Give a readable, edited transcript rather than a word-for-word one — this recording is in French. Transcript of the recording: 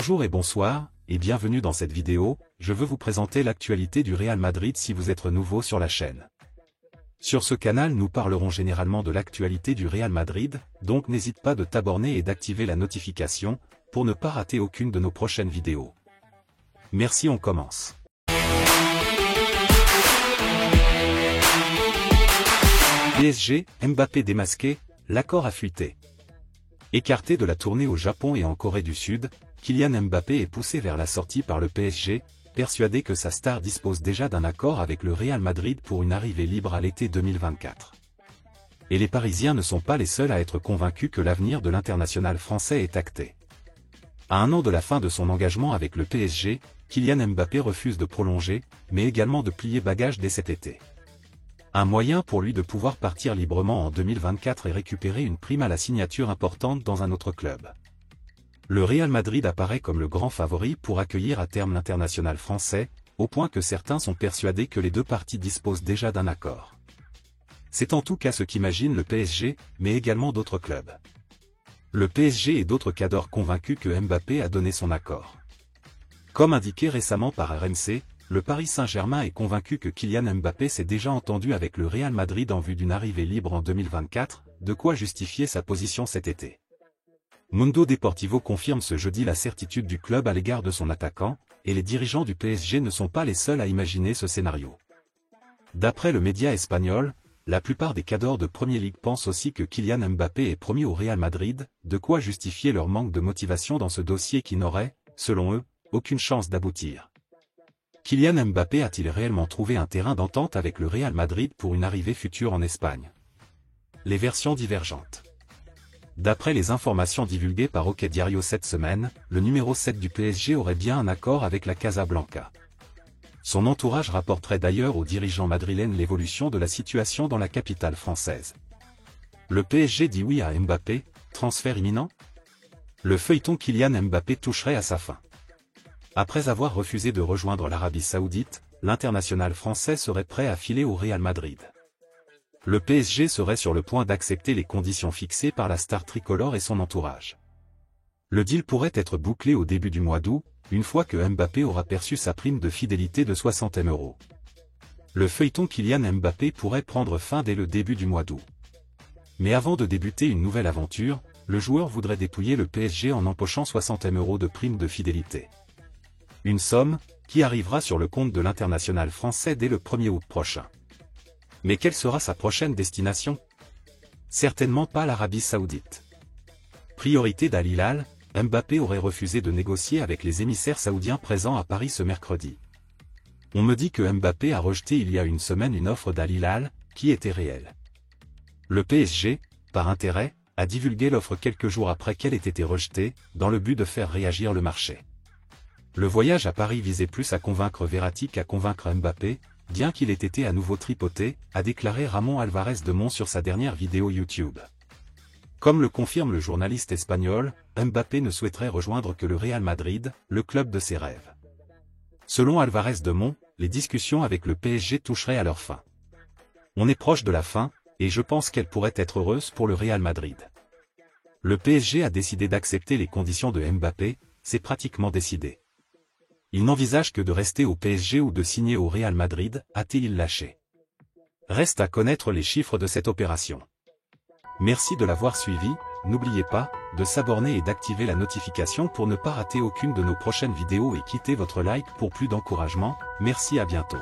Bonjour et bonsoir, et bienvenue dans cette vidéo. Je veux vous présenter l'actualité du Real Madrid si vous êtes nouveau sur la chaîne. Sur ce canal nous parlerons généralement de l'actualité du Real Madrid, donc n'hésite pas de t'abonner et d'activer la notification, pour ne pas rater aucune de nos prochaines vidéos. Merci, on commence. PSG, Mbappé démasqué, l'accord a fuité. Écarté de la tournée au Japon et en Corée du Sud, Kylian Mbappé est poussé vers la sortie par le PSG, persuadé que sa star dispose déjà d'un accord avec le Real Madrid pour une arrivée libre à l'été 2024. Et les Parisiens ne sont pas les seuls à être convaincus que l'avenir de l'international français est acté. À un an de la fin de son engagement avec le PSG, Kylian Mbappé refuse de prolonger, mais également de plier bagages dès cet été. Un moyen pour lui de pouvoir partir librement en 2024 et récupérer une prime à la signature importante dans un autre club. Le Real Madrid apparaît comme le grand favori pour accueillir à terme l'international français, au point que certains sont persuadés que les deux parties disposent déjà d'un accord. C'est en tout cas ce qu'imagine le PSG, mais également d'autres clubs. Le PSG et d'autres cadors convaincus que Mbappé a donné son accord. Comme indiqué récemment par RMC, le Paris Saint-Germain est convaincu que Kylian Mbappé s'est déjà entendu avec le Real Madrid en vue d'une arrivée libre en 2024, de quoi justifier sa position cet été. Mundo Deportivo confirme ce jeudi la certitude du club à l'égard de son attaquant, et les dirigeants du PSG ne sont pas les seuls à imaginer ce scénario. D'après le média espagnol, la plupart des cadors de Premier League pensent aussi que Kylian Mbappé est promis au Real Madrid, de quoi justifier leur manque de motivation dans ce dossier qui n'aurait, selon eux, aucune chance d'aboutir. Kylian Mbappé a-t-il réellement trouvé un terrain d'entente avec le Real Madrid pour une arrivée future en Espagne? Les versions divergentes. D'après les informations divulguées par OK Diario cette semaine, le numéro 7 du PSG aurait bien un accord avec la Casablanca. Son entourage rapporterait d'ailleurs aux dirigeants madrilènes l'évolution de la situation dans la capitale française. Le PSG dit oui à Mbappé, transfert imminent? Le feuilleton Kylian Mbappé toucherait à sa fin. Après avoir refusé de rejoindre l'Arabie Saoudite, l'international français serait prêt à filer au Real Madrid. Le PSG serait sur le point d'accepter les conditions fixées par la star tricolore et son entourage. Le deal pourrait être bouclé au début du mois d'août, une fois que Mbappé aura perçu sa prime de fidélité de 60 000 €. Le feuilleton Kylian Mbappé pourrait prendre fin dès le début du mois d'août. Mais avant de débuter une nouvelle aventure, le joueur voudrait dépouiller le PSG en empochant 60 000 € de prime de fidélité. Une somme, qui arrivera sur le compte de l'international français dès le 1er août prochain. Mais quelle sera sa prochaine destination? Certainement pas l'Arabie Saoudite. Priorité d'Al Hilal, Mbappé aurait refusé de négocier avec les émissaires saoudiens présents à Paris ce mercredi. On me dit que Mbappé a rejeté il y a une semaine une offre d'Al Hilal, qui était réelle. Le PSG, par intérêt, a divulgué l'offre quelques jours après qu'elle ait été rejetée, dans le but de faire réagir le marché. Le voyage à Paris visait plus à convaincre Verratti qu'à convaincre Mbappé, bien qu'il ait été à nouveau tripoté, a déclaré Ramon Alvarez de Mon sur sa dernière vidéo YouTube. Comme le confirme le journaliste espagnol, Mbappé ne souhaiterait rejoindre que le Real Madrid, le club de ses rêves. Selon Alvarez de Mon, les discussions avec le PSG toucheraient à leur fin. On est proche de la fin, et je pense qu'elle pourrait être heureuse pour le Real Madrid. Le PSG a décidé d'accepter les conditions de Mbappé, c'est pratiquement décidé. Il n'envisage que de rester au PSG ou de signer au Real Madrid, a-t-il lâché. Reste à connaître les chiffres de cette opération. Merci de l'avoir suivi, n'oubliez pas de s'abonner et d'activer la notification pour ne pas rater aucune de nos prochaines vidéos et quittez votre like pour plus d'encouragement. Merci, à bientôt.